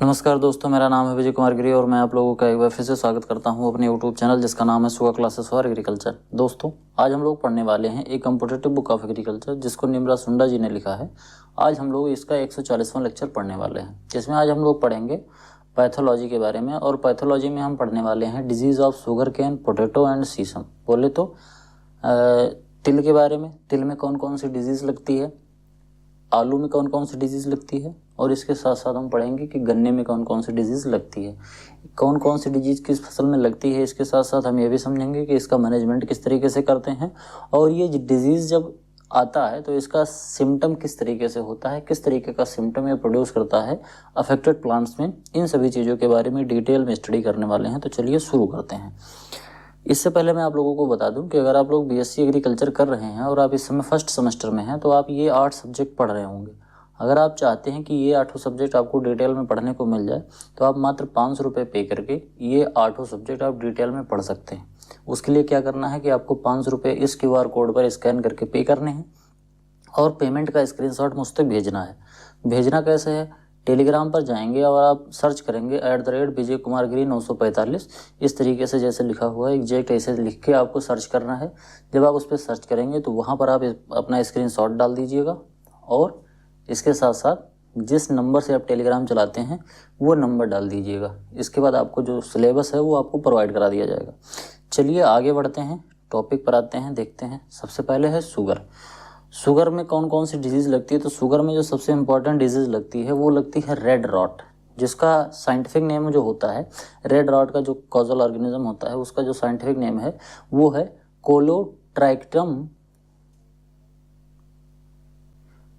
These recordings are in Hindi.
नमस्कार दोस्तों, मेरा नाम है विजय कुमार गिरी और मैं आप लोगों का एक बार फिर से स्वागत करता हूं अपने यूट्यूब चैनल जिसका नाम है सुगा क्लासेस फॉर एग्रीकल्चर। दोस्तों, आज हम लोग पढ़ने वाले हैं एक कॉम्पिटिटिव बुक ऑफ एग्रीकल्चर जिसको निम्रा सुंडा जी ने लिखा है। आज हम लोग इसका 140वां लेक्चर पढ़ने वाले हैं, जिसमें आज हम लोग पढ़ेंगे पैथोलॉजी के बारे में। और पैथोलॉजी में हम पढ़ने वाले हैं diseases of sugarcane, potato and sesame. बोले तो तिल के बारे में, तिल में कौन कौन सी डिजीज़ लगती है, आलू में कौन कौन सी डिजीज़ लगती है, और इसके साथ साथ हम पढ़ेंगे कि गन्ने में कौन कौन सी डिजीज़ लगती है, कौन कौन सी डिजीज़ किस फसल में लगती है। इसके साथ साथ हम ये भी समझेंगे कि इसका मैनेजमेंट किस तरीके से करते हैं, और ये डिजीज़ जब आता है तो इसका सिम्टम किस तरीके से होता है, किस तरीके का सिम्टम ये प्रोड्यूस करता है अफेक्टेड प्लांट्स में। इन सभी चीज़ों के बारे में डिटेल में स्टडी करने वाले हैं। तो चलिए शुरू करते हैं। इससे पहले मैं आप लोगों को बता दूं कि अगर आप लोग बीएससी एग्रीकल्चर कर रहे हैं और आप इस समय फर्स्ट सेमेस्टर में हैं तो आप ये 8 सब्जेक्ट पढ़ रहे होंगे। अगर आप चाहते हैं कि ये 8 सब्जेक्ट आपको डिटेल में पढ़ने को मिल जाए तो आप मात्र 500 रुपये पे करके ये 8 सब्जेक्ट आप डिटेल में पढ़ सकते हैं। उसके लिए क्या करना है कि आपको 500 रुपये इस QR कोड पर स्कैन करके पे करने हैं और पेमेंट का स्क्रीनशॉट मुझ तक भेजना है। भेजना कैसे है? टेलीग्राम पर जाएंगे और आप सर्च करेंगे @विजय कुमार गिरी 945। इस तरीके से जैसे लिखा हुआ है एग्जैक्ट ऐसे लिख के आपको सर्च करना है। जब आप उस पर सर्च करेंगे तो वहाँ पर आप अपना स्क्रीनशॉट डाल दीजिएगा और इसके साथ साथ जिस नंबर से आप टेलीग्राम चलाते हैं वो नंबर डाल दीजिएगा। इसके बाद आपको जो सिलेबस है वो आपको प्रोवाइड करा दिया जाएगा। चलिए आगे बढ़ते हैं, टॉपिक पर आते हैं, देखते हैं। सबसे पहले है शुगर। शुगर में कौन कौन सी डिजीज़ लगती है? तो शुगर में जो सबसे इम्पॉर्टेंट डिजीज़ लगती है वो लगती है रेड रॉट, जिसका साइंटिफिक नेम जो होता है, रेड रॉट का जो कॉजल ऑर्गेनिज्म होता है उसका जो साइंटिफिक नेम है वो है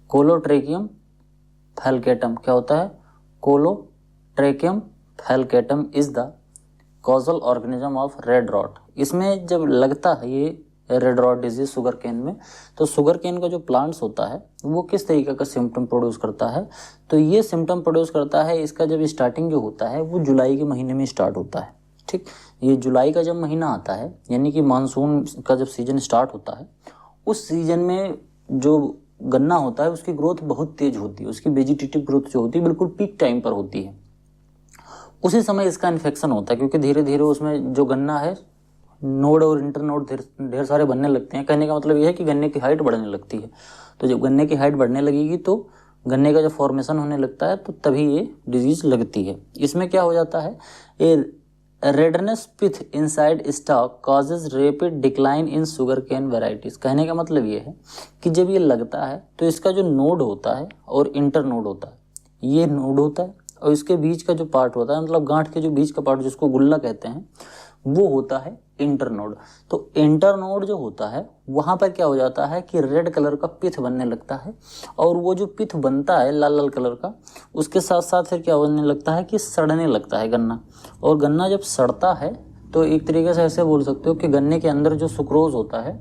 कोलोट्रैकियम फैल्केटम। क्या होता है? Colletotrichum falcatum is the causal organism of red rot. इसमें जब लगता है ये red rot disease sugarcane में, तो शुगर केन का जो प्लांट्स होता है वो किस तरीके का सिम्टम प्रोड्यूस करता है? तो ये सिम्टम प्रोड्यूस करता है, इसका जब स्टार्टिंग जो होता है वो जुलाई के महीने में स्टार्ट होता है। ठीक, ये जुलाई का जब महीना आता है यानी कि मानसून का जब सीजन स्टार्ट होता है, उस सीजन में जो गन्ना होता है उसकी ग्रोथ बहुत तेज होती है, उसकी वेजिटेटिव ग्रोथ जो होती है बिल्कुल पीक टाइम पर होती है। उसी समय इसका इन्फेक्शन होता है क्योंकि धीरे धीरे उसमें जो गन्ना है नोड और इंटरनोड ढेर सारे बनने लगते हैं। कहने का मतलब यह है कि गन्ने की हाइट बढ़ने लगती है। तो जब गन्ने की हाइट बढ़ने लगेगी तो गन्ने का जब फॉर्मेशन होने लगता है तो तभी ये डिजीज लगती है। इसमें क्या हो जाता है, ये redness pith inside stalk causes rapid decline in sugar cane varieties. कहने का मतलब ये है कि जब ये लगता है तो इसका जो नोड होता है और इंटर नोड होता है, ये नोड होता है और इसके बीच का जो पार्ट होता है, मतलब गांठ के जो बीच का पार्ट जिसको गुल्ला कहते हैं, वो होता है इंटरनोड। तो इंटरनोड जो होता है वहाँ पर क्या हो जाता है कि रेड कलर का पिथ बनने लगता है, और वो जो पिथ बनता है लाल लाल कलर का, उसके साथ साथ फिर क्या बनने लगता है कि सड़ने लगता है गन्ना। और गन्ना जब सड़ता है तो एक तरीके से ऐसे बोल सकते हो कि गन्ने के अंदर जो सुक्रोज होता है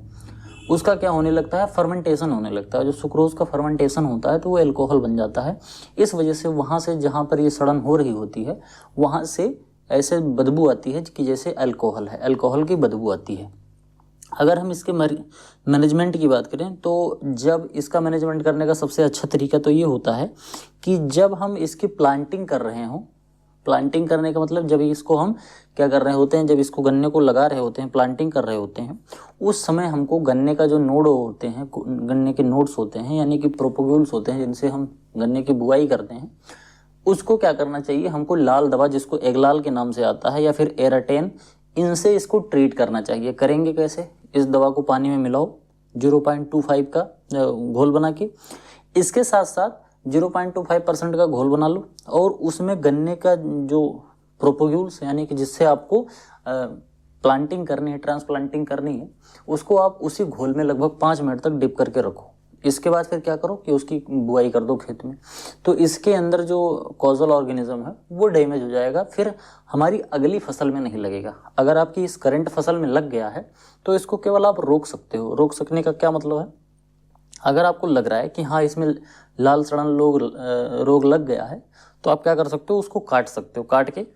उसका क्या होने लगता है, फर्मेंटेशन होने लगता है। जो सुक्रोज का फर्मेंटेशन होता है तो वो एल्कोहल बन जाता है। इस वजह से वहाँ से जहाँ पर ये सड़न हो रही होती है वहाँ से ऐसे बदबू आती है कि जैसे अल्कोहल है, अल्कोहल की बदबू आती है। अगर हम इसके मैनेजमेंट की बात करें तो जब इसका मैनेजमेंट करने का सबसे अच्छा तरीका तो ये होता है कि जब हम इसकी प्लांटिंग कर रहे हों, प्लांटिंग करने का मतलब जब इसको हम क्या कर रहे होते हैं, जब इसको गन्ने को लगा रहे होते हैं, प्लांटिंग कर रहे होते हैं, उस समय हमको गन्ने का जो नोड होते हैं, गन्ने के नोड्स होते हैं यानी कि प्रोपोग्यूल्स होते हैं जिनसे हम गन्ने की बुआई करते हैं, उसको क्या करना चाहिए, हमको लाल दवा जिसको एगलाल के नाम से आता है या फिर एराटेन, इनसे इसको ट्रीट करना चाहिए। करेंगे कैसे? इस दवा को पानी में मिलाओ 0.25 का घोल बना के, इसके साथ साथ 0.25% का घोल बना लो और उसमें गन्ने का जो प्रोपोग्यूल्स यानी कि जिससे आपको प्लांटिंग करनी है, ट्रांसप्लांटिंग करनी है, उसको आप उसी घोल में लगभग 5 मिनट तक डिप करके रखो। इसके बाद फिर क्या करो कि उसकी बुआई कर दो खेत में। तो इसके अंदर जो कॉजल ऑर्गेनिज्म है वो डैमेज हो जाएगा, फिर हमारी अगली फसल में नहीं लगेगा। अगर आपकी इस करंट फसल में लग गया है तो इसको केवल आप रोक सकते हो। रोक सकने का क्या मतलब है, अगर आपको लग रहा है कि हाँ इसमें लाल सड़न रोग लग गया है तो आप क्या कर सकते हो, उसको काट सकते हो, काट के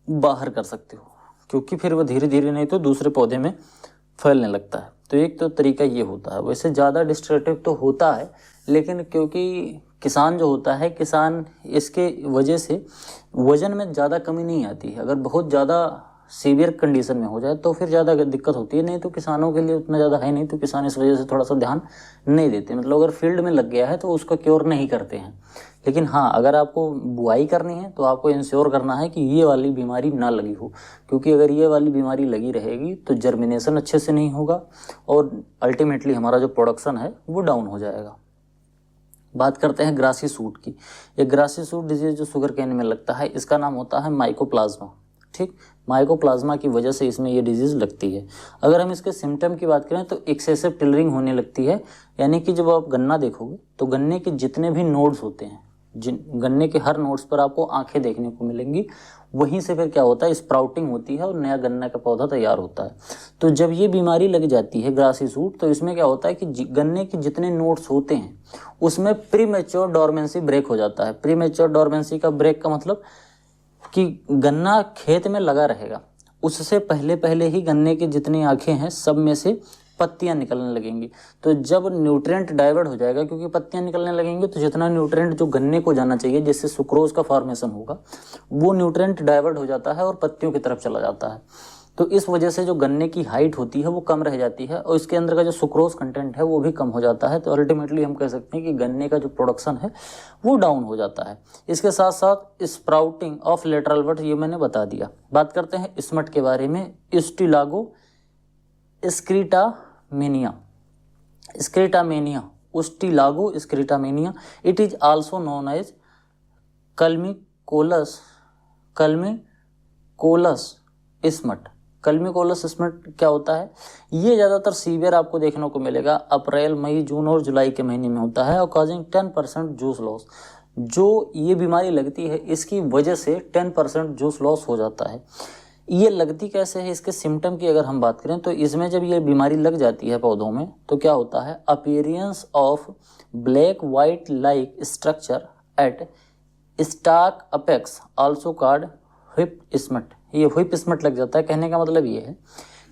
बाहर कर सकते हो, क्योंकि फिर वो धीरे धीरे नहीं तो दूसरे पौधे में फैलने लगता है। तो एक तो तरीका ये होता है। वैसे ज़्यादा डिस्ट्रक्टिव तो होता है, लेकिन क्योंकि किसान जो होता है, किसान इसके वजह से वजन में ज़्यादा कमी नहीं आती है। अगर बहुत ज़्यादा सीवियर कंडीशन में हो जाए तो फिर ज़्यादा दिक्कत होती है, नहीं तो किसानों के लिए उतना ज़्यादा है नहीं, तो किसान इस वजह से थोड़ा सा ध्यान नहीं देते। मतलब अगर फील्ड में लग गया है तो उसका क्योर नहीं करते हैं। लेकिन हाँ, अगर आपको बुआई करनी है तो आपको इंश्योर करना है कि ये वाली बीमारी ना लगी हो, क्योंकि अगर ये वाली बीमारी लगी रहेगी तो जर्मिनेशन अच्छे से नहीं होगा और अल्टीमेटली हमारा जो प्रोडक्शन है वो डाउन हो जाएगा। बात करते हैं ग्रासी सूट की। ये ग्रासी सूट डिजीज जो शुगर केन में लगता है, इसका नाम होता है माइकोप्लाज्मा। ठीक, माइकोप्लाज्मा की वजह से इसमें ये डिजीज़ लगती है। अगर हम इसके सिम्टम की बात करें तो एक्सेसिव टिलरिंग होने लगती है, यानी कि जब आप गन्ना देखोगे तो गन्ने के जितने भी नोड्स होते हैं, गन्ने के हर नोड्स पर आपको आंखें देखने को मिलेंगी। वहीं से फिर क्या होता है, स्प्राउटिंग होती है और नया गन्ना का पौधा तैयार होता है। तो जब ये बीमारी लग जाती है ग्रासी सूट, तो इसमें क्या होता है कि गन्ने के जितने नोड्स होते हैं उसमें प्रीमेच्योर डोरमेंसी ब्रेक हो जाता है। प्रीमेच्योर डोरमेंसी का ब्रेक का मतलब कि गन्ना खेत में लगा रहेगा, उससे पहले पहले ही गन्ने की जितनी आंखें हैं सब में से पत्तियां निकलने लगेंगी। तो जब न्यूट्रिएंट डाइवर्ट हो जाएगा, क्योंकि पत्तियां निकलने लगेंगी तो जितना न्यूट्रिएंट जो गन्ने को जाना चाहिए, जिससे सुक्रोज का फॉर्मेशन होगा, वो न्यूट्रिएंट डाइवर्ट हो जाता है और पत्तियों की तरफ चला जाता है। तो इस वजह से जो गन्ने की हाइट होती है वो कम रह जाती है और इसके अंदर का जो सुक्रोज कंटेंट है वो भी कम हो जाता है। तो अल्टीमेटली हम कह सकते हैं कि गन्ने का जो प्रोडक्शन है वो डाउन हो जाता है। इसके साथ साथ स्प्राउटिंग ऑफ लेटरल बड, ये मैंने बता दिया। बात करते हैं स्मट के बारे में। Ustilago scitaminea, Ustilago scitaminea, it is also known as culmicolous smut. Culmicolous smut क्या होता है, ये ज़्यादातर सीवियर आपको देखने को मिलेगा अप्रैल, मई, जून और जुलाई के महीने में होता है और कॉजिंग 10% जूस लॉस। जो ये बीमारी लगती है इसकी वजह से 10% जूस लॉस हो जाता है। ये लगती कैसे है, इसके सिम्टम की अगर हम बात करें तो इसमें जब ये बीमारी लग जाती है पौधों में तो क्या होता है, appearance of black white like structure eight stock apex also called whip smut. ये व्हिप स्मट लग जाता है। कहने का मतलब ये है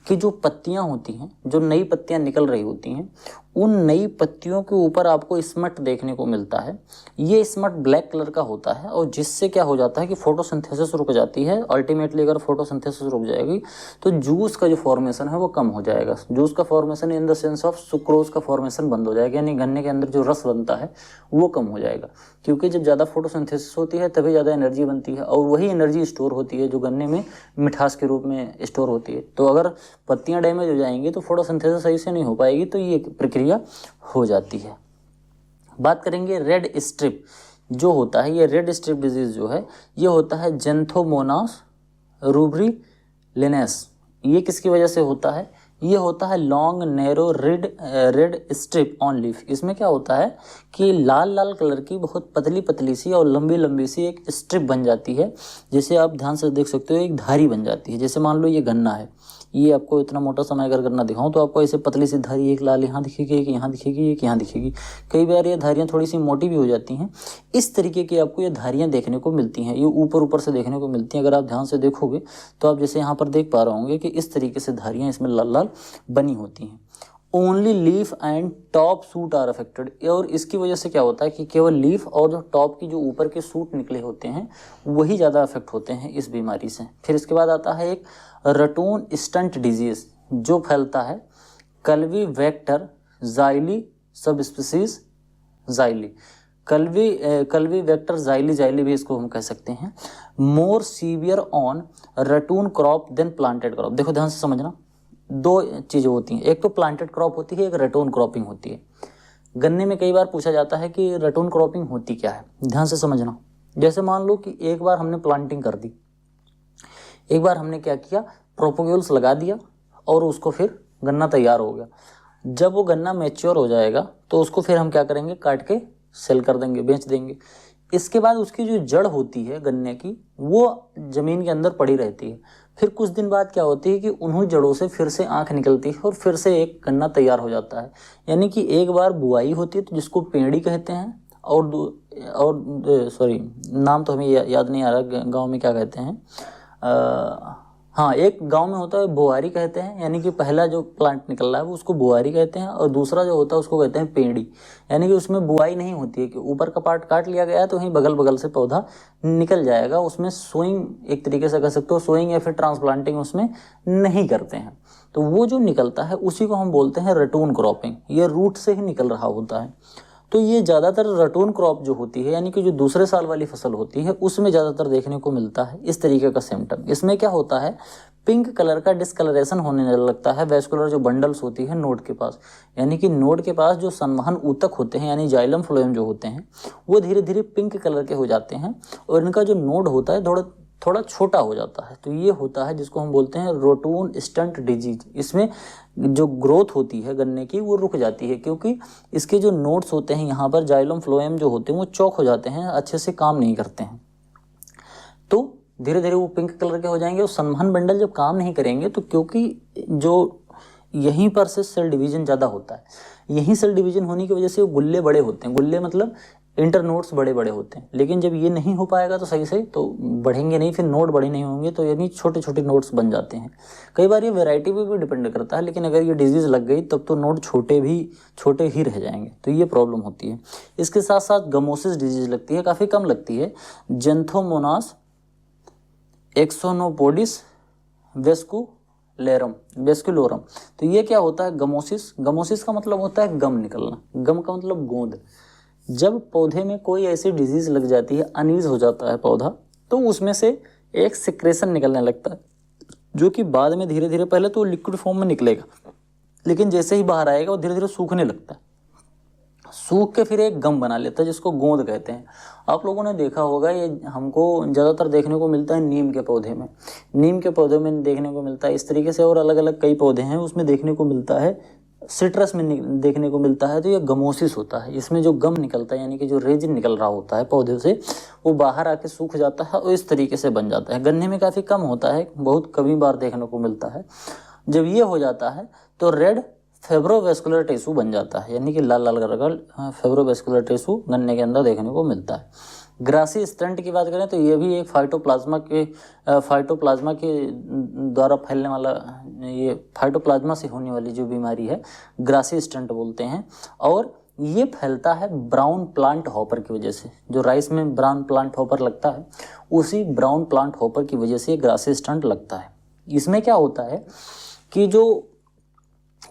कि जो पत्तियां होती हैं, जो नई पत्तियां निकल रही होती हैं, उन नई पत्तियों के ऊपर आपको स्मट देखने को मिलता है। ये स्मट ब्लैक कलर का होता है और जिससे क्या हो जाता है कि फोटोसिंथेसिस रुक जाती है। अल्टीमेटली अगर फोटोसिंथेसिस रुक जाएगी तो जूस का जो फॉर्मेशन है वो कम हो जाएगा। जूस का formation in the sense of sucrose का फॉर्मेशन बंद हो जाएगा, यानी गन्ने के अंदर जो रस बनता है वो कम हो जाएगा। क्योंकि जब ज़्यादा फोटोसिंथेसिस होती है तभी ज़्यादा एनर्जी बनती है और वही एनर्जी स्टोर होती है जो गन्ने में मिठास के रूप में स्टोर होती है। तो अगर पत्तियां डैमेज हो जाएंगी तो फोटोसिंथेसिस सही से नहीं हो पाएगी, तो ये प्रक्रिया हो जाती है। बात करेंगे रेड स्ट्रिप जो होता है। ये रेड स्ट्रिप डिजीज जो है ये होता है जेंथोमोनास रूब्रिलिनेस। ये किसकी वजह से होता है, ये होता है long narrow red strip on leaf. इसमें क्या होता है कि लाल लाल कलर की बहुत पतली पतली सी और लंबी लंबी सी एक स्ट्रिप बन जाती है, जिसे आप ध्यान से देख सकते हो, एक धारी बन जाती है। जैसे मान लो ये गन्ना है, ये आपको इतना मोटा समय अगर गन्ना दिखाऊं तो आपको ऐसे पतली सी धारी, एक लाल यहाँ दिखेगी, एक यहाँ दिखेगी, एक यहाँ दिखेगी। कई बार ये धारियाँ थोड़ी सी मोटी भी हो जाती हैं। इस तरीके की आपको ये धारियाँ देखने को मिलती हैं, ये ऊपर ऊपर से देखने को मिलती हैं। अगर आप ध्यान से देखोगे तो आप जैसे यहाँ पर देख पा रहे होंगे कि इस तरीके से धारियाँ इसमें लाल लाल बनी होती हैं। Only leaf and top shoot are affected. और इसकी वजह से क्या होता है कि केवल लीफ और जो टॉप की जो ऊपर के सूट निकले होते हैं वही ज़्यादा अफेक्ट होते हैं इस बीमारी से। फिर इसके बाद आता है एक रटून स्टंट डिजीज जो फैलता है कल्वी वेक्टर जाइली सब स्पीसीज जाइली। कल्वी वेक्टर जाइली भी इसको हम कह सकते हैं। More severe on ratoon crop than planted crop. देखो ध्यान से समझना, दो चीज़ें होती हैं, एक तो प्लांटेड क्रॉप होती है, एक रटून क्रॉपिंग होती है। गन्ने में कई बार पूछा जाता है कि रटून क्रॉपिंग होती क्या है, ध्यान से समझना। जैसे मान लो कि एक बार हमने प्लांटिंग कर दी, एक बार हमने क्या किया, प्रोपोग्यूल्स लगा दिया और उसको फिर गन्ना तैयार हो गया। जब वो गन्ना मैच्योर हो जाएगा तो उसको फिर हम क्या करेंगे, काट के सेल कर देंगे, बेच देंगे। इसके बाद उसकी जो जड़ होती है गन्ने की वो ज़मीन के अंदर पड़ी रहती है। फिर कुछ दिन बाद क्या होती है कि उन्हीं जड़ों से फिर से आँख निकलती है और फिर से एक गन्ना तैयार हो जाता है। यानी कि एक बार बुआई होती है तो जिसको पेड़ी कहते हैं, और सॉरी नाम तो हमें याद नहीं आ रहा गांव में क्या कहते हैं, हाँ, एक गांव में होता है बुआरी कहते हैं, यानी कि पहला जो प्लांट निकल रहा है वो उसको बुआरी कहते हैं, और दूसरा जो होता है उसको कहते हैं पेड़ी, यानी कि उसमें बुआई नहीं होती है कि ऊपर का पार्ट काट लिया गया है तो वहीं बगल बगल से पौधा निकल जाएगा। उसमें सोइंग एक तरीके से कह सकते हो, सोइंग या फिर ट्रांसप्लांटिंग उसमें नहीं करते हैं। तो वो जो निकलता है उसी को हम बोलते हैं रटून क्रॉपिंग, ये रूट से ही निकल रहा होता है। तो ये ज़्यादातर रटून क्रॉप जो होती है, यानी कि जो दूसरे साल वाली फसल होती है, उसमें ज़्यादातर देखने को मिलता है इस तरीके का सिम्टम। इसमें क्या होता है, पिंक कलर का डिस्कलरेशन होने लगता है वेस्कुलर जो बंडल्स होती है नोड के पास, यानी कि नोड के पास जो संवहन ऊतक होते हैं यानी जाइलम फ्लोएम जो होते हैं वो धीरे धीरे पिंक कलर के हो जाते हैं, और इनका जो नोड होता है थोड़ा छोटा हो जाता है। तो ये होता है जिसको हम बोलते हैं रोटून स्टंट डिजीज। इसमें जो ग्रोथ होती है गन्ने की वो रुक जाती है, क्योंकि इसके जो नोड्स होते हैं यहाँ पर जाइलम फ्लोएम जो होते हैं वो चौक हो जाते हैं, अच्छे से काम नहीं करते हैं, तो धीरे धीरे वो पिंक कलर के हो जाएंगे। और संवहन बंडल जब काम नहीं करेंगे तो क्योंकि जो यहीं पर से सेल डिवीजन ज़्यादा होता है, यहीं सेल डिवीजन होने की वजह से वो गुल्ले बड़े होते हैं, गुल्ले मतलब इंटरनोड्स बड़े बड़े होते हैं। लेकिन जब ये नहीं हो पाएगा तो सही से तो बढ़ेंगे नहीं, फिर नोड बड़े नहीं होंगे, तो यानी छोटे छोटे नोड्स बन जाते हैं। कई बार ये वैरायटी पे भी डिपेंड करता है, लेकिन अगर ये डिजीज़ लग गई तब तो नोड छोटे ही रह जाएंगे, तो ये प्रॉब्लम होती है। इसके साथ साथ गमोसिस डिजीज लगती है, काफ़ी कम लगती है, जेंथोमोनास एक्सोनोपोडिस वेस्कुलोरम। तो ये क्या होता है, गमोसिस का मतलब होता है गम निकलना, गम का मतलब गोंद। जब पौधे में कोई ऐसी डिजीज लग जाती है, अनीज हो जाता है पौधा, तो उसमें से एक सिक्रेशन निकलने लगता है, जो कि बाद में धीरे धीरे, पहले तो लिक्विड फॉर्म में निकलेगा, लेकिन जैसे ही बाहर आएगा वो धीरे धीरे सूखने लगता है, सूख के फिर एक गम बना लेता है जिसको गोंद कहते हैं। आप लोगों ने देखा होगा, ये हमको ज़्यादातर देखने को मिलता है नीम के पौधे में, देखने को मिलता है इस तरीके से, और अलग अलग कई पौधे हैं उसमें देखने को मिलता है, सिट्रस में देखने को मिलता है। तो ये गमोसिस होता है, इसमें जो गम निकलता है यानी कि जो रेजिन निकल रहा होता है पौधे से, वो बाहर आके सूख जाता है और इस तरीके से बन जाता है। गन्ने में काफ़ी कम होता है, बहुत कभी बार देखने को मिलता है। जब ये हो जाता है तो रेड फेब्रोवेस्कुलर टिश्यू बन जाता है, यानी कि लाल लाल कलर का फेब्रोवेस्कुलर टिश्यू गन्ने के अंदर देखने को मिलता है। ग्रासी स्टंट की बात करें तो ये भी एक फाइटोप्लाज्मा के द्वारा फैलने वाला, ये फाइटोप्लाज्मा से होने वाली जो बीमारी है ग्रासी स्टंट बोलते हैं, और ये फैलता है ब्राउन प्लांट हॉपर की वजह से। जो राइस में ब्राउन प्लांट हॉपर लगता है, उसी ब्राउन प्लांट हॉपर की वजह से ग्रासी स्टंट लगता है। इसमें क्या होता है कि जो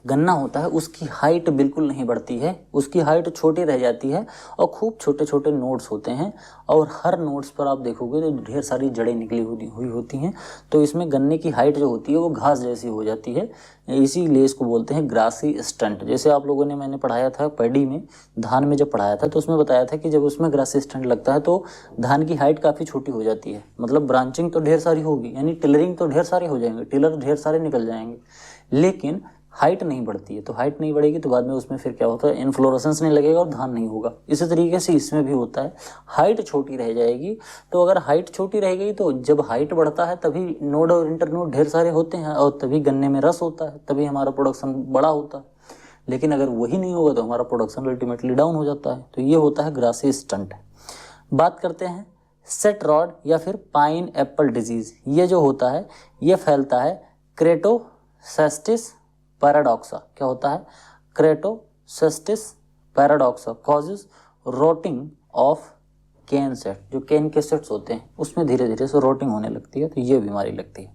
गन्ना होता है उसकी हाइट बिल्कुल नहीं बढ़ती है, उसकी हाइट छोटी रह जाती है, और खूब छोटे छोटे नोड्स होते हैं, और हर नोड्स पर आप देखोगे तो ढेर सारी जड़ें निकली हुई होती हैं। तो इसमें गन्ने की हाइट जो होती है वो घास जैसी हो जाती है, इसीलिए इसको बोलते हैं ग्रासी स्टंट। जैसे आप लोगों ने, मैंने पढ़ाया था पैडी में, धान में जब पढ़ाया था तो उसमें बताया था कि जब उसमें ग्रासी स्टंट लगता है तो धान की हाइट काफ़ी छोटी हो जाती है, मतलब ब्रांचिंग तो ढेर सारी होगी, यानी टिलरिंग तो ढेर सारे हो जाएंगे, टिलर ढेर सारे निकल जाएंगे, लेकिन हाइट नहीं बढ़ती है। तो हाइट नहीं बढ़ेगी तो बाद में उसमें फिर क्या होता है, इन्फ्लोरेसेंस नहीं लगेगा और धान नहीं होगा। इसी तरीके से इसमें भी होता है, हाइट छोटी रह जाएगी। तो अगर हाइट छोटी रह गई तो जब हाइट बढ़ता है तभी नोड और इंटरनोड ढेर सारे होते हैं, और तभी गन्ने में रस होता है, तभी हमारा प्रोडक्शन बड़ा होता है। लेकिन अगर वही नहीं होगा तो हमारा प्रोडक्शन अल्टीमेटली डाउन हो जाता है। तो ये होता है ग्रासी स्टंट। बात करते हैं सेट रॉड या फिर पाइन एप्पल डिजीज। ये जो होता है ये फैलता है क्रेटोसेस्टिस पैराडॉक्सा। क्या होता है, क्रेटोसेस्टिस पैराडॉक्सा कॉजेज रोटिंग ऑफ केन सेट। जो केन के सेट्स होते हैं उसमें धीरे धीरे से रोटिंग होने लगती है, तो ये बीमारी लगती है।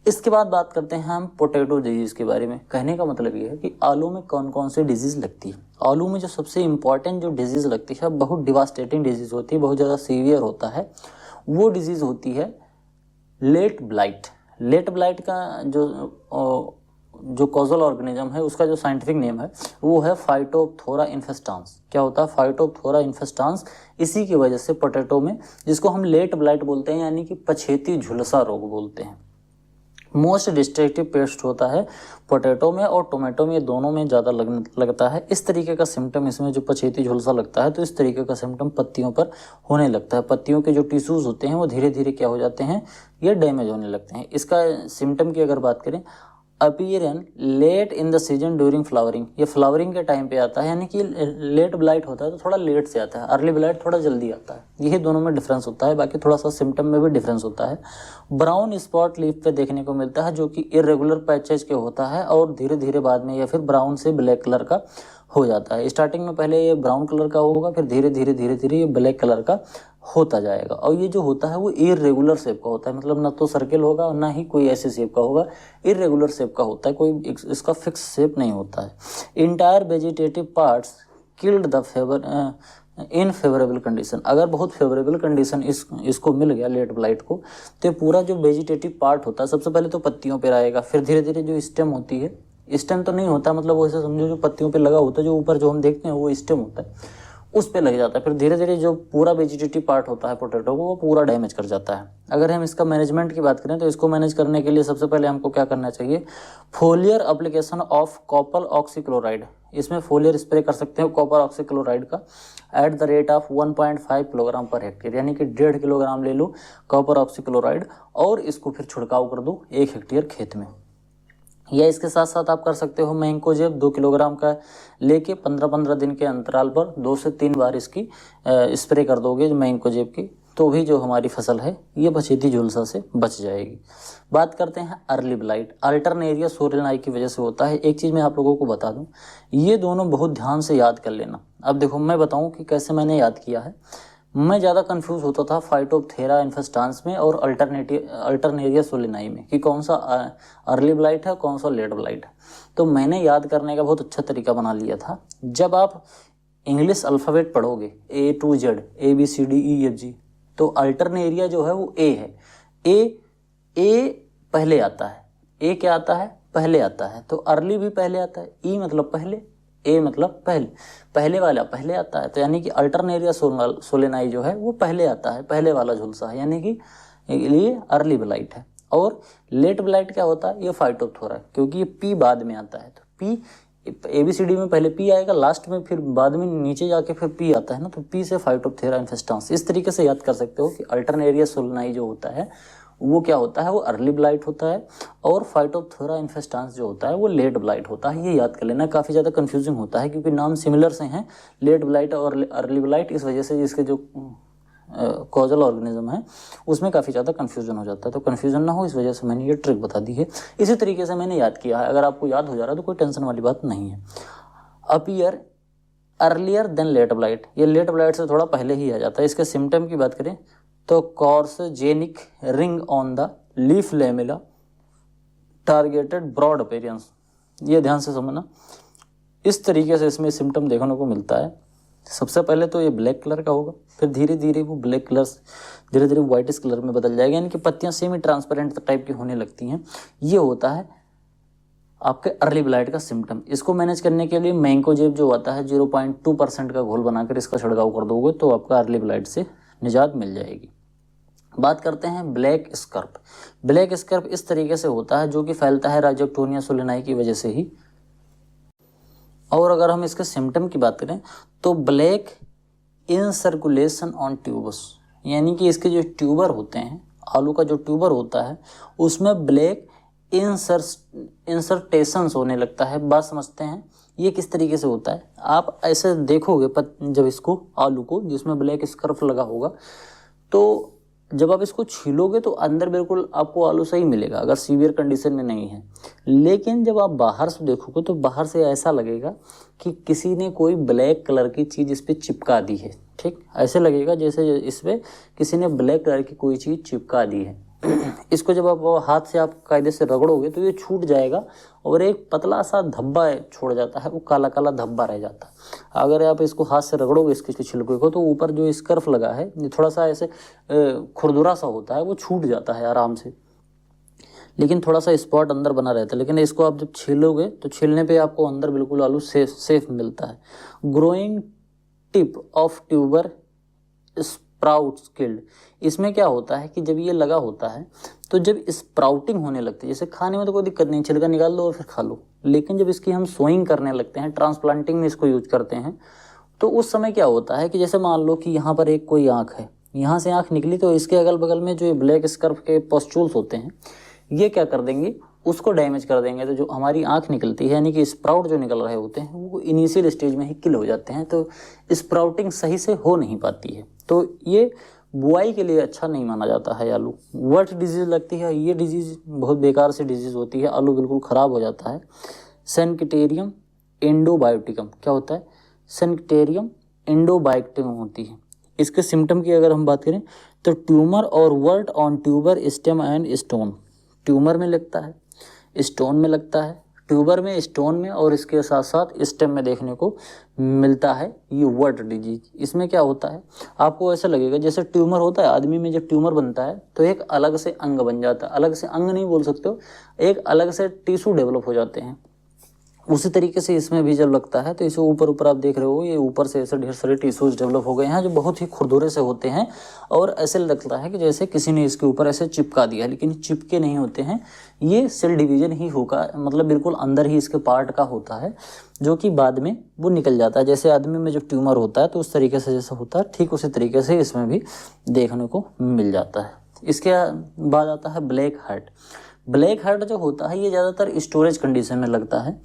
इसके बाद बात करते हैं हम पोटैटो डिजीज़ के बारे में। कहने का मतलब ये है कि आलू में कौन कौन से डिजीज़ लगती है। आलू में जो सबसे इम्पॉर्टेंट जो डिजीज़ लगती है, बहुत डिवास्टेटिंग डिजीज़ होती है, बहुत ज़्यादा सीवियर होता है, वो डिजीज़ होती है लेट ब्लाइट। लेट ब्लाइट का जो कॉजल ऑर्गेनिज्म है, उसका जो साइंटिफिक नेम है वो है फाइटोप्थोरा इन्फेस्टांस। क्या होता है, फाइटोप्थोरा इन्फेस्टांस। इसी की वजह से पोटैटो में, जिसको हम लेट ब्लाइट बोलते हैं, यानी कि पछेती झुलसा रोग बोलते हैं, मोस्ट डिस्ट्रक्टिव पेस्ट होता है पोटैटो में और टोमेटो में, ये दोनों में ज़्यादा लगता है। इस तरीके का सिम्टम इसमें जो पछेती झुलसा लगता है, तो इस तरीके का सिम्टम पत्तियों पर होने लगता है। पत्तियों के जो टिश्यूज़ होते हैं वो धीरे धीरे क्या हो जाते हैं, ये डैमेज होने लगते हैं। इसका सिम्टम की अगर बात करें, appear in late in the season during flowering, ये फ्लावरिंग के टाइम पे आता है, यानी कि लेट ब्लाइट होता है तो थोड़ा लेट से आता है, अर्ली ब्लाइट थोड़ा जल्दी आता है। यही दोनों में डिफरेंस होता है, बाकी थोड़ा सा सिम्टम में भी डिफरेंस होता है। ब्राउन स्पॉट लीफ पे देखने को मिलता है जो कि इरेगुलर पैचेज के होता है और धीरे धीरे बाद में या फिर ब्राउन से ब्लैक कलर का हो जाता है। स्टार्टिंग में पहले ये ब्राउन कलर का होगा, फिर धीरे धीरे ये ब्लैक कलर का होता जाएगा। और ये जो होता है वो इरेगुलर शेप का होता है, मतलब ना तो सर्किल होगा और ना ही कोई ऐसे शेप का होगा, इरेगुलर शेप का होता है, कोई इसका फिक्स शेप नहीं होता है। Entire vegetative parts killed the in favourable condition, अगर बहुत फेवरेबल कंडीशन इसको मिल गया लेट ब्लाइट को, तो पूरा जो वेजिटेटिव पार्ट होता है सबसे पहले तो पत्तियों पर आएगा, फिर धीरे धीरे जो स्टेम होती है, स्टेम तो नहीं होता, मतलब वो ऐसे समझो जो पत्तियों पे लगा होता है, जो ऊपर जो हम देखते हैं वो स्टेम होता है, उस पे लग जाता है। फिर धीरे धीरे जो पूरा वेजिटेटिव पार्ट होता है पोटैटो को, वो पूरा डैमेज कर जाता है। अगर हम इसका मैनेजमेंट की बात करें तो इसको मैनेज करने के लिए सबसे पहले हमको क्या करना चाहिए, फोलियर एप्लीकेशन ऑफ कॉपर ऑक्सीक्लोराइड, इसमें फोलियर स्प्रे कर सकते हैं कॉपर ऑक्सीक्लोराइड का at the rate of 1.5 kilogram per hectare, यानी कि 1.5 किलोग्राम ले लो कॉपर ऑक्सीक्लोराइड और इसको फिर छिड़काव कर दो 1 हेक्टेयर खेत में। या इसके साथ साथ आप कर सकते हो मैंकोजेब 2 किलोग्राम का लेके 15-15 दिन के अंतराल पर 2 से 3 बार इसकी स्प्रे कर दोगे मैंकोजेब की, तो भी जो हमारी फसल है ये बछेती झुलसा से बच जाएगी। बात करते हैं अर्ली ब्लाइट, अल्टरनेरिया सोलेनाई की वजह से होता है। एक चीज़ मैं आप लोगों को बता दूं, ये दोनों बहुत ध्यान से याद कर लेना। अब देखो मैं बताऊं कि कैसे मैंने याद किया है। मैं ज़्यादा कंफ्यूज होता था फाइटोप्थेरा इन्फेस्टांस में और अल्टरनेरिया सोलेनाई में कि कौन सा अर्ली ब्लाइट है कौन सा लेट ब्लाइट है। तो मैंने याद करने का बहुत अच्छा तरीका बना लिया था। जब आप इंग्लिश अल्फ़ाबेट पढ़ोगे A to Z ABCDEFG, तो अल्टरनेरिया जो है वो ए है, ए पहले आता है, ए क्या आता है पहले आता है, तो अर्ली भी पहले आता है, ई मतलब पहले, ए मतलब पहले वाला पहले आता है, तो यानी कि अल्टरनेरिया सोलेनाई जो है वो पहले आता है, पहले वाला झुलसा है, यानी कि ये अर्ली ब्लाइट है। और लेट ब्लाइट क्या होता है, ये फाइटोप्थोरा, क्योंकि ये पी बाद में आता है, तो पी ABCD में पहले पी आएगा लास्ट में, फिर बाद में नीचे जाके फिर पी आता है ना, तो पी से फाइटोप्थेरा इन्फेस्टांस। इस तरीके से याद कर सकते हो कि अल्टरनेरिया सोलेनाई जो होता है वो क्या होता है, वो अर्ली ब्लाइट होता है, और फाइटोप्थोरा इन्फेस्टांस जो होता है वो लेट ब्लाइट होता है। ये याद कर लेना, काफ़ी ज़्यादा कंफ्यूजिंग होता है क्योंकि नाम सिमिलर से हैं, लेट ब्लाइट और अर्ली ब्लाइट, इस वजह से इसके जो कॉजल ऑर्गेनिज्म है उसमें काफ़ी ज़्यादा कन्फ्यूजन हो जाता है। तो कन्फ्यूजन ना हो इस वजह से मैंने ये ट्रिक बता दी है, इसी तरीके से मैंने याद किया है। अगर आपको याद हो जा रहा है तो कोई टेंशन वाली बात नहीं है। Appear earlier than late blight, ये लेट ब्लाइट से थोड़ा पहले ही आ जाता है। इसके सिम्टम की बात करें तो concentric ring on the leaf lamella, targeted broad appearance, ये ध्यान से समझना। इस तरीके से इसमें सिम्टम देखने को मिलता है। सबसे पहले तो ये ब्लैक कलर का होगा, फिर धीरे धीरे वो ब्लैक कलर धीरे धीरे वाइटिश कलर में बदल जाएगा, यानी कि पत्तियां सेमी ट्रांसपेरेंट टाइप की होने लगती हैं। ये होता है आपके अर्ली ब्लाइट का सिम्टम। इसको मैनेज करने के लिए मैंकोजेब जो आता है 0.2% का घोल बनाकर इसका छिड़काव कर दोगे तो आपका अर्ली ब्लाइट से निजात मिल जाएगी। बात करते हैं ब्लैक स्कर्प। ब्लैक स्कर्प इस तरीके से होता है जो कि फैलता है राइजोक्टोनिया सोलेनाई की वजह से ही। और अगर हम इसके सिम्टम की बात करें तो ब्लैक इन सर्कुलेशन ऑन ट्यूबस, यानी कि इसके जो ट्यूबर होते हैं, आलू का जो ट्यूबर होता है उसमें ब्लैक इंसर्टेशंस होने लगता है। बात समझते हैं ये किस तरीके से होता है। आप ऐसे देखोगे जब इसको आलू को जिसमें ब्लैक स्कर्फ लगा होगा, तो जब आप इसको छीलोगे तो अंदर बिल्कुल आपको आलू सही मिलेगा अगर सीवियर कंडीशन में नहीं है। लेकिन जब आप बाहर से देखोगे तो बाहर से ऐसा लगेगा कि किसी ने कोई ब्लैक कलर की चीज़ इस पर चिपका दी है। ठीक, ऐसे लगेगा जैसे इस पर किसी ने ब्लैक कलर की कोई चीज़ चिपका दी है। इसको जब आप हाथ से आप कायदे से रगड़ोगे तो ये छूट जाएगा और एक पतला सा धब्बा छोड़ जाता है, वो काला काला धब्बा रह जाता है। अगर आप इसको हाथ से रगड़ोगे इसके छिलके को तो ऊपर जो स्कर्फ लगा है ये थोड़ा सा ऐसे खुरदुरा सा होता है, वो छूट जाता है आराम से, लेकिन थोड़ा सा स्पॉट अंदर बना रहता है। लेकिन इसको आप जब छीलोगे तो छीलने पे आपको अंदर बिल्कुल आलू सेफ मिलता है। Growing tip of tuber sprouts killed, इसमें क्या होता है कि जब ये लगा होता है तो जब स्प्राउटिंग होने लगती है, जैसे खाने में तो कोई दिक्कत नहीं, छिलका निकाल लो और फिर खा लो, लेकिन जब इसकी हम सोइंग करने लगते हैं, ट्रांसप्लांटिंग में इसको यूज करते हैं, तो उस समय क्या होता है कि जैसे मान लो कि यहाँ पर एक कोई आँख है, यहाँ से आँख निकली तो इसके अगल बगल में जो ये ब्लैक स्कर्फ के पॉस्चूल्स होते हैं ये क्या कर देंगे, उसको डैमेज कर देंगे तो जो हमारी आँख निकलती है यानी कि स्प्राउट जो निकल रहे होते हैं वो इनिशियल स्टेज में ही किल हो जाते हैं, तो स्प्राउटिंग सही से हो नहीं पाती है। तो ये बुआई के लिए अच्छा नहीं माना जाता है आलू। वर्ट डिजीज़ लगती है, ये डिजीज़ बहुत बेकार सी डिजीज़ होती है, आलू बिल्कुल ख़राब हो जाता है। सेंक्टेरियम एंडोबायोटिकम क्या होता है? सेंक्टेरियम एंडोबायोटिकम होती है। इसके सिम्टम की अगर हम बात करें तो ट्यूमर और wart on tuber stem and stone. Tumour में लगता है, स्टोन में लगता है, ट्यूबर में, स्टोन में और इसके साथ साथ स्टेम में देखने को मिलता है ये वर्ट डिजीज। इसमें क्या होता है, आपको ऐसा लगेगा जैसे ट्यूमर होता है आदमी में, जब ट्यूमर बनता है तो एक अलग से अंग बन जाता है, अलग से अंग नहीं बोल सकते हो, एक अलग से टिश्यू डेवलप हो जाते हैं। उसी तरीके से इसमें भी जब लगता है तो इसे ऊपर आप देख रहे हो, ये ऊपर से ऐसे ढेर सारे टिश्यूज डेवलप हो गए हैं जो बहुत ही खुरदुरे से होते हैं और ऐसे लगता है कि जैसे किसी ने इसके ऊपर ऐसे चिपका दिया, लेकिन चिपके नहीं होते हैं, ये सेल डिवीजन ही होगा, मतलब बिल्कुल अंदर ही इसके पार्ट का होता है जो कि बाद में वो निकल जाता है। जैसे आदमी में जब ट्यूमर होता है तो उस तरीके से जैसा होता है, ठीक उसी तरीके से इसमें भी देखने को मिल जाता है। इसके बाद आता है ब्लैक हार्ट। ब्लैक हार्ट जो होता है ये ज़्यादातर स्टोरेज कंडीशन में लगता है।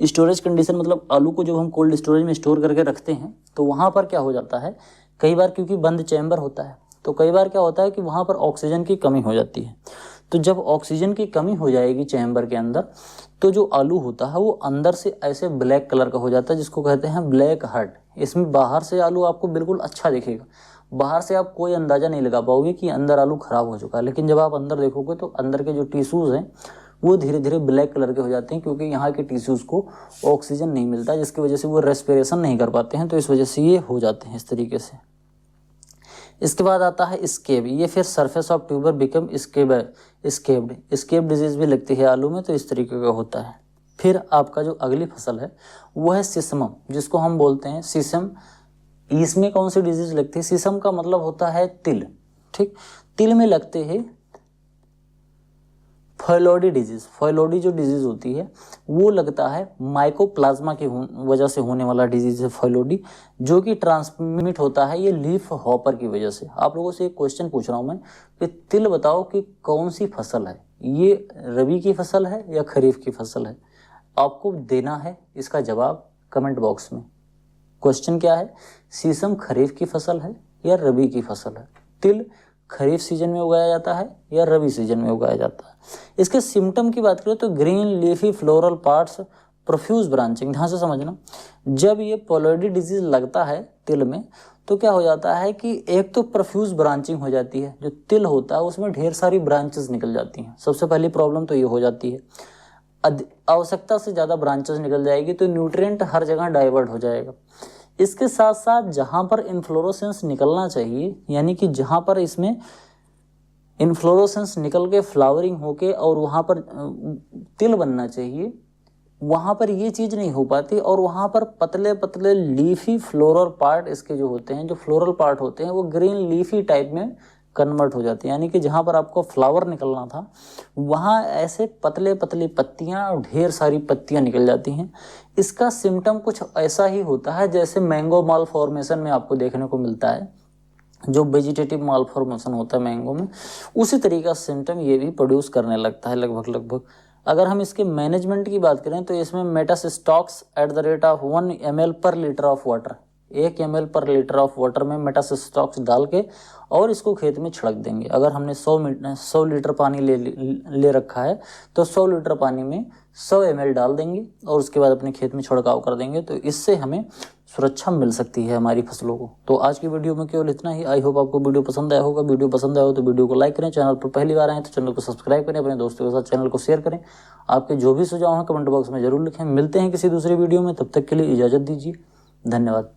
स्टोरेज कंडीशन मतलब आलू को जब हम कोल्ड स्टोरेज में स्टोर करके रखते हैं तो वहाँ पर क्या हो जाता है, कई बार क्योंकि बंद चैम्बर होता है तो कई बार क्या होता है कि वहाँ पर ऑक्सीजन की कमी हो जाती है। तो जब ऑक्सीजन की कमी हो जाएगी चैम्बर के अंदर तो जो आलू होता है वो अंदर से ऐसे ब्लैक कलर का हो जाता है, जिसको कहते हैं ब्लैक हार्ट। इसमें बाहर से आलू आपको बिल्कुल अच्छा दिखेगा, बाहर से आप कोई अंदाज़ा नहीं लगा पाओगे कि अंदर आलू ख़राब हो चुका है, लेकिन जब आप अंदर देखोगे तो अंदर के जो टिश्यूज़ हैं वो धीरे धीरे ब्लैक कलर के हो जाते हैं, क्योंकि यहाँ के टिश्यूज़ को ऑक्सीजन नहीं मिलता, जिसकी वजह से वो रेस्पिरेशन नहीं कर पाते हैं, तो इस वजह से ये हो जाते हैं इस तरीके से। इसके बाद आता है स्केब। ये फिर surface of tuber become scabbed disease भी लगती है आलू में, तो इस तरीके का होता है। फिर आपका जो अगली फसल है वो है सिसमम, जिसको हम बोलते हैं सीसम। इसमें कौन सी डिजीज़ लगती है? सीसम का मतलब होता है तिल, ठीक। तिल में लगते हैं फाइलोडी डिजीज़। फाइलोडी जो डिजीज़ होती है वो लगता है माइकोप्लाज्मा की वजह से होने वाला डिजीज़ है फाइलोडी, जो कि ट्रांसमिट होता है ये लीफ हॉपर की वजह से। आप लोगों से एक क्वेश्चन पूछ रहा हूँ मैं कि तिल बताओ कि कौन सी फसल है, ये रबी की फसल है या खरीफ की फसल है? आपको देना है इसका जवाब कमेंट बॉक्स में। क्वेश्चन क्या है, सीसम खरीफ की फसल है या रबी की फसल है? तिल खरीफ सीजन में उगाया जाता है या रबी सीजन में उगाया जाता है? इसके सिम्टम की बात करें तो green leafy floral parts, profuse branching. ध्यान से समझना, जब ये पोलोडी डिजीज लगता है तिल में तो क्या हो जाता है कि एक तो प्रोफ्यूज ब्रांचिंग हो जाती है, जो तिल होता है उसमें ढेर सारी ब्रांचेस निकल जाती हैं। सबसे पहली प्रॉब्लम तो ये हो जाती है, आवश्यकता से ज़्यादा ब्रांचेस निकल जाएगी तो न्यूट्रिएंट हर जगह डाइवर्ट हो जाएगा। इसके साथ साथ जहाँ पर इन्फ्लोरोसेंस निकलना चाहिए, यानी कि जहाँ पर इसमें इन्फ्लोरोसेंस निकल के फ्लावरिंग होके और वहाँ पर तिल बनना चाहिए, वहाँ पर ये चीज़ नहीं हो पाती और वहाँ पर पतले पतले लीफी फ्लोरल पार्ट इसके जो होते हैं, जो फ्लोरल पार्ट होते हैं वो ग्रीन लीफी टाइप में कन्वर्ट हो जाती है। यानी कि जहाँ पर आपको फ्लावर निकलना था वहाँ ऐसे पतले पतली पत्तियाँ और ढेर सारी पत्तियाँ निकल जाती हैं। इसका सिम्टम कुछ ऐसा ही होता है जैसे मैंगो माल फॉर्मेशन में आपको देखने को मिलता है, जो वेजिटेटिव माल फॉर्मेशन होता है मैंगो में, उसी तरीके का सिम्टम ये भी प्रोड्यूस करने लगता है लगभग। अगर हम इसके मैनेजमेंट की बात करें तो इसमें Metasystox at the rate of 1 ml पर लीटर ऑफ वाटर, 1 ml पर लीटर ऑफ वाटर में मेटासिस्टॉक्स डाल के और इसको खेत में छिड़क देंगे। अगर हमने 100 लीटर पानी ले रखा है तो 100 लीटर पानी में 100 ml डाल देंगे और उसके बाद अपने खेत में छिड़काव कर देंगे, तो इससे हमें सुरक्षा मिल सकती है हमारी फसलों को। तो आज की वीडियो में केवल इतना ही। आई होप आपको वीडियो पसंद आया होगा। वीडियो पसंद आया हो तो वीडियो को लाइक करें, चैनल पर पहली बार आए तो चैनल को सब्सक्राइब करें, अपने दोस्तों के साथ चैनल को शेयर करें। आपके जो भी सुझाव हैं कमेंट बॉक्स में जरूर लिखें। मिलते हैं किसी दूसरी वीडियो में, तब तक के लिए इजाज़त दीजिए। धन्यवाद।